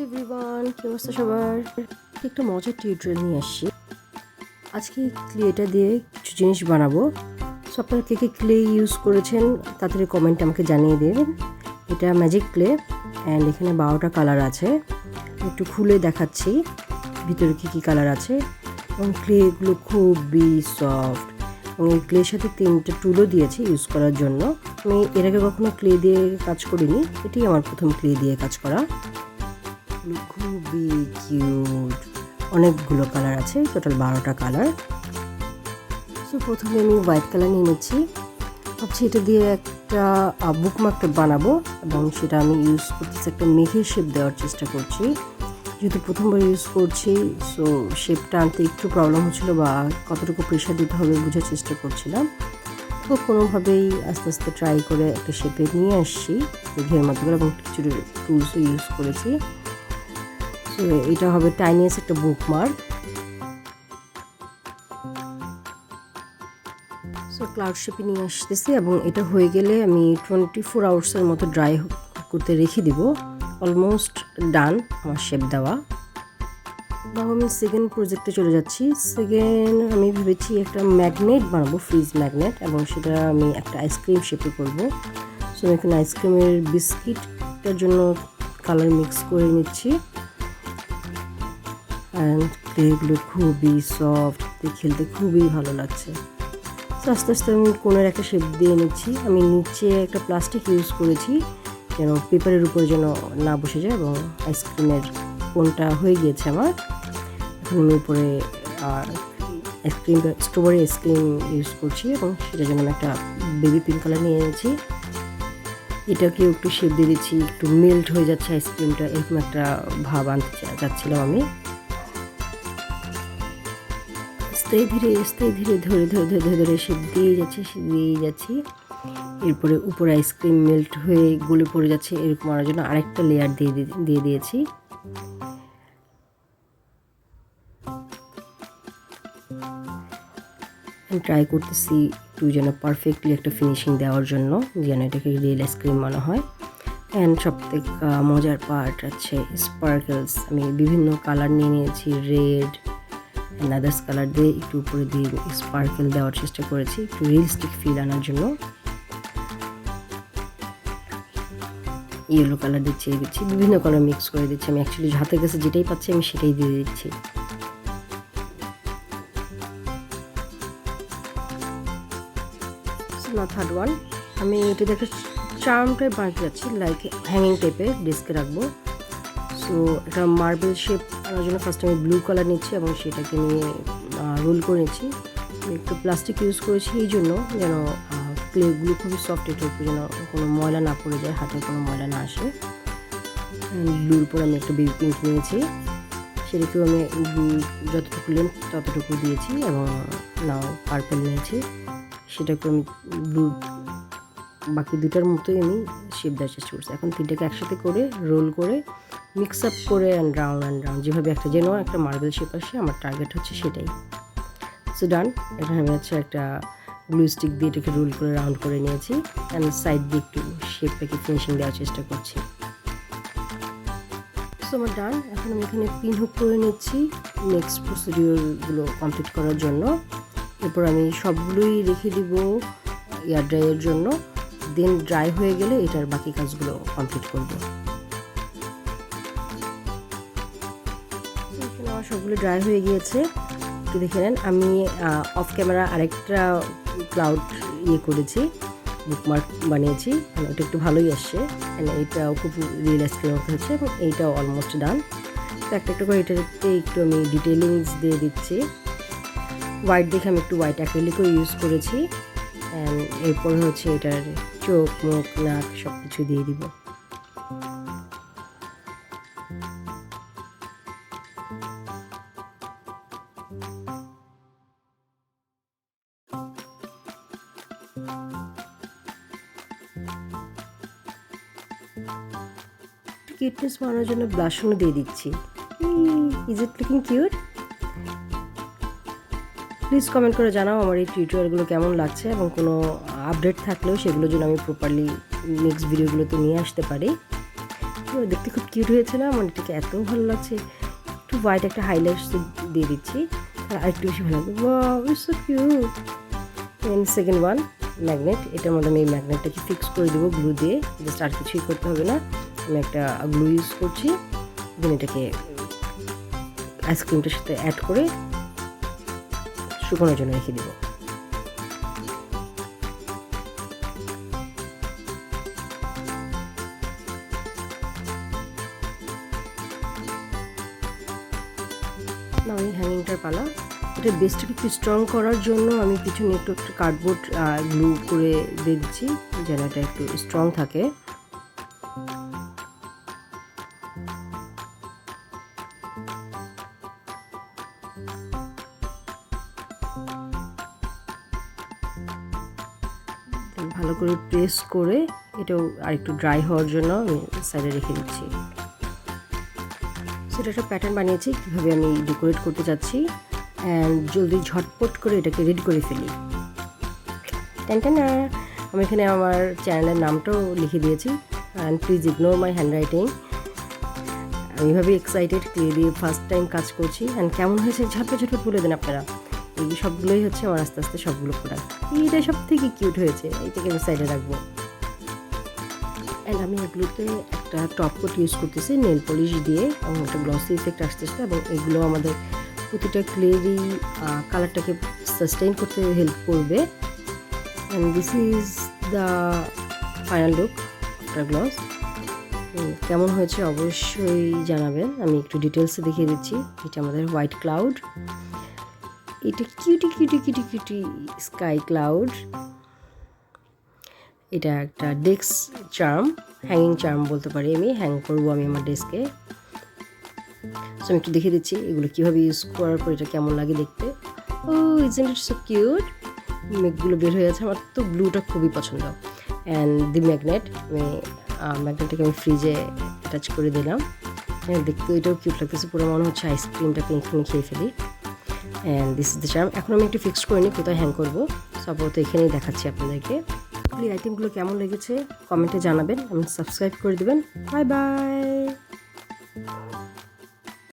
Hi everyone, কি অবস্থা সবার? একটা মজার টিউটোরিয়াল নিয়ে আসছি। আজকে ক্লেটা দিয়ে কিছু জিনিস বানাবো। সো আপনারা কে কে ক্লে ইউজ করেছেন তাড়াতাড়ি কমেন্টে আমাকে জানিয়ে দিন। এটা ম্যাজিক ক্লে অ্যান্ড এখানে 12টা কালার আছে। একটু খুলে দেখাচ্ছি ভিতরে কী কালার আছে। এবং ক্লেগুলো খুবই সফট এবং এই ক্লের সাথে 3টে টুলও দিয়েছি ইউজ করার জন্য। আমি এর আগে কখনো ক্লে দিয়ে কাজ করিনি, এটাই আমার প্রথম ক্লে দিয়ে কাজ করা। খুবই কিউট, অনেকগুলো কালার আছে, টোটাল 12টা কালার। সো প্রথমে আমি হোয়াইট কালার নিয়ে নিচ্ছি। ভাবছি এটা দিয়ে একটা বুকমার্ক বানাবো এবং সেটা আমি ইউজ করতেছি, একটা মেঘের শেপ দেওয়ার চেষ্টা করছি। যেহেতু প্রথমবার ইউজ করছি, সো শেপটা আনতে একটু প্রবলেম হচ্ছিলো বা কতটুকু প্রেশার দিতে হবে বোঝার চেষ্টা করছিলাম। তো কোনোভাবেই আস্তে আস্তে ট্রাই করে একটা শেপে নিয়ে আসছি মেঘের মতো করে, এবং কিছু টুলসও ইউজ করেছি। তো এটা হবে টাইনিয়েস্ট একটা বুকমার্ক। সো ক্লাউড শেপে নিয়ে আসতেছি এবং এটা হয়ে গেলে আমি 24 আওয়ার্সের মতো ড্রাই করতে রেখে দিব। অলমোস্ট ডান আমার শেপ দেওয়া। তাও আমি সেকেন্ড প্রজেক্টে চলে যাচ্ছি। সেকেন্ড আমি ভেবেছি একটা ম্যাগনেট বানাবো, ফ্রিজ ম্যাগনেট, এবং সেটা আমি একটা আইসক্রিম শেপে করব। সো এখানে আইসক্রিমের বিস্কিটটার জন্য কালার মিক্স করে নিচ্ছি। অ্যান্ড ক্লেগুলো খুবই সফট, খেলতে খুবই ভালো লাগছে। তো আস্তে আস্তে আমি কোণের একটা শেপ দিয়ে নিচ্ছি। আমি নিচে একটা প্লাস্টিক ইউজ করেছি যেন পেপারের উপরে যেন না বসে যায়, এবং আইসক্রিমের কোণটা হয়ে গিয়েছে আমার। এখন আমি উপরে আইসক্রিমটা স্ট্রবেরি আইসক্রিম ইউজ করছি এবং সেটার জন্য আমি একটা বেবি পিঙ্ক কালার নিয়ে নিয়েছি। এটাকে একটু শেপ দিয়ে দিচ্ছি, একটু মেল্ট হয়ে যাচ্ছে আইসক্রিমটা, এরকম একটা ভাব আনতে চাচ্ছিলাম আমি। আস্তে ধীরে ধরে শেপ দিয়ে যাচ্ছি। এরপরে উপরে আইসক্রিম মেল্ট হয়ে গলে পড়ে যাচ্ছে, এরকম করার জন্য আরেকটা লেয়ার দিয়ে দিয়েছি। ট্রাই করতেছি একটু যেন পারফেক্টলি একটা ফিনিশিং দেওয়ার জন্য, যেন এটাকে রিয়েল আইসক্রিম মনে হয়। অ্যান্ড সবথেকে মজার পার্ট আছে স্পার্কেলস। আমি বিভিন্ন কালার নিয়ে নিয়েছি, রেড অ্যান্ড আদার্স কালার দিয়ে একটু উপরে দিয়ে স্পার্কেল দেওয়ার চেষ্টা করেছি, একটু রিয়েলিস্টিক ফিল আনার জন্য। ইয়েলো কালার দিচ্ছি বিভিন্ন কালার মিক্স করে দিচ্ছি। আমি অ্যাকচুয়ালি হাতের কাছে যেটাই পাচ্ছি আমি সেটাই দিয়ে দিচ্ছি। থার্ড ওয়ান, আমি এটাতে একটা চার্ম টাইপ বানাতে যাচ্ছি, লাইক হ্যাঙ্গিং টাইপের ডেস্কে রাখবো। সো একটা মার্বেল শেপ আনার জন্য ফার্স্ট আমি ব্লু কালার নিচ্ছি এবং সেটাকে নিয়ে রোল করে নিচ্ছি। একটু প্লাস্টিক ইউজ করেছি এই জন্য যেন ক্লেগুলো খুবই সফট, এটার উপর যেন কোনো ময়লা না পড়ে যায়, হাতে কোনো ময়লা না আসে। ব্লুর উপর আমি একটা বেবি পিঙ্ক নিয়েছি, সেটাকেও আমি ব্লু যতটুকু লেন্থ ততটুকু দিয়েছি, এবং নাও পার্পল নিয়েছি, সেটাকে আমি ব্লু বাকি দুটার মতোই আমি শেপ দেওয়ার চেষ্টা করছি। এখন তিনটাকে একসাথে করে রোল করে মিক্স আপ করে অ্যান্ড রাউন্ড যেভাবে একটা যেন একটা মার্বেল শেপ আসে, আমার টার্গেট হচ্ছে সেটাই। সো ডান। এখানে আমি হচ্ছে একটা গ্লু স্টিক দিয়ে এটাকে রোল করে রাউন্ড করে নিয়েছি, অ্যান্ড সাইড দিয়ে একটু শেপটাকে ফিনিশিং দেওয়ার চেষ্টা করছি। সো আমার ডান। এখন আমি এখানে পিন হুক করে নিচ্ছি নেক্সট প্রসিডিওরগুলো কমপ্লিট করার জন্য। এরপর আমি সবগুলোই রেখে দিব এয়ার ড্রাইয়ের জন্য, দেন ড্রাই হয়ে গেলে এটার বাকি কাজগুলো কমপ্লিট করব। এখানে আমার সবগুলো ড্রাই হয়ে গিয়েছে, একটু দেখে নেন। আমি অফ ক্যামেরা আরেকটা ক্লাউড করেছি, বুকমার্ক বানিয়েছি, ওটা একটু ভালোই আসছে। এইটাও খুব রিয়েলিস্টিক মতো হচ্ছে এবং এইটাও অলমোস্ট ডান। তো একটা করে এটাতে একটু আমি ডিটেলিংস দিয়ে দিচ্ছি। হোয়াইট দেখে আমি একটু হোয়াইট অ্যাক্রিলিকও ইউজ করেছি। অ্যান্ড এরপর হচ্ছে এটার চোখ, মুখ, নাক সব কিছু দিয়ে দিব। কিউটনেস বানানোর জন্য ব্লাশনও দিয়ে দিচ্ছি। Is it looking cute? Please comment করে জানাও আমার এই টিউটোরিয়ালগুলো কেমন লাগছে, এবং কোনো আপডেট থাকলেও সেগুলো যেন আমি প্রপারলি নেক্সট ভিডিওগুলোতে নিয়ে আসতে পারি। দেখতে খুব কিউট হয়েছে না, আমার এটাকে এত ভালো লাগছে। একটু হোয়াইট একটা হাইলাইট দিয়ে দিচ্ছি, আর একটু বেশি ভালো লাগবে। Wow, it's so cute. Then second one, magnet. এটার মধ্যে আমি এই ম্যাগনেটটাকে ফিক্স করে দেবো গ্লু দিয়ে, জাস্ট আর কিছুই করতে হবে না। আমি একটা গ্লু ইউজ করছি, দেন এটাকে আইসক্রিমটার সাথে অ্যাড করে শুকানোর জন্য রেখে দেবো। না, ওই হ্যাঙ্গিংটার পালা। এটা বেসটাকে একটু স্ট্রং করার জন্য আমি পিছনে একটু কার্ডবোর্ড গ্লু করে দিয়ে দিচ্ছি, যেন এটা একটু স্ট্রং থাকে। ভালো করে প্রেস করে এটাও আর একটু ড্রাই হওয়ার জন্য আমি সাইডে রেখে দিচ্ছি। সেটা একটা প্যাটার্ন বানিয়েছি কীভাবে আমি ডেকোরেট করতে যাচ্ছি, অ্যান্ড জলদি ঝটপট করে এটাকে রেডি করে ফেলি। টেনটেনা, আমি এখানে আমার চ্যানেলের নামটাও লিখে দিয়েছি, and please ignore my handwriting. আমি এভাবে এক্সাইটেড, ক্লিয়ে দিয়ে ফার্স্ট টাইম কাজ করছি। অ্যান্ড কেমন হয়েছে ঝটপট বলে দেন আপনারা। এই সবগুলোই হচ্ছে আমার আস্তে আস্তে সবগুলো প্রোডাক্ট। এইটা সব থেকে কিউট হয়েছে, এইটাকে আমি সাইডে রাখবো। অ্যান্ড আমি এগুলোতে একটা টপ কোট ইউজ করতেছি নেল পলিশ দিয়ে, এবং একটা গ্লসি ইফেক্ট আসতেছে, এবং এগুলো আমাদের প্রতিটা ক্লেরই কালারটাকে সাস্টেইন করতে হেল্প করবে। And this is the final look after gloss. কেমন হয়েছে অবশ্যই জানাবেন। আমি একটু ডিটেলসে দেখিয়ে দিচ্ছি। এটা আমাদের হোয়াইট ক্লাউড, এটা cutie cutie cutie cutie sky cloud. এটা একটা ডেস্ক চার্ম, হ্যাঙ্গিং চার্ম বলতে পারি, আমি হ্যাং করবো আমি আমার ডেস্কে। সো আমি একটু দেখিয়ে দিচ্ছি এগুলো কীভাবে ইউজ করার পর এটা কেমন লাগে দেখতে। ও ইজন্ট ইট সো কিউট। মেঘগুলো বের হয়ে আছে, আমার তো ব্লুটা খুবই পছন্দ। অ্যান্ড দি ম্যাগনেট, আমি ম্যাগনেটটাকে আমি ফ্রিজে অ্যাটাচ করে দিলাম। হ্যাঁ, দেখতে এটাও কিউট লাগতেছে, পুরো মনে হচ্ছে আইসক্রিমটাকে এখানে খেয়ে ফেলি। And this is the charm. এখন আমি একটু ফিক্সড করে নিই কোথায় হ্যাং করবো, সবত এখানেই দেখাচ্ছি আপনাদেরকে। এই আইটেমগুলো কেমন লেগেছে কমেন্টে জানাবেন, আমি সাবস্ক্রাইব করে দেবেন। Bye bye.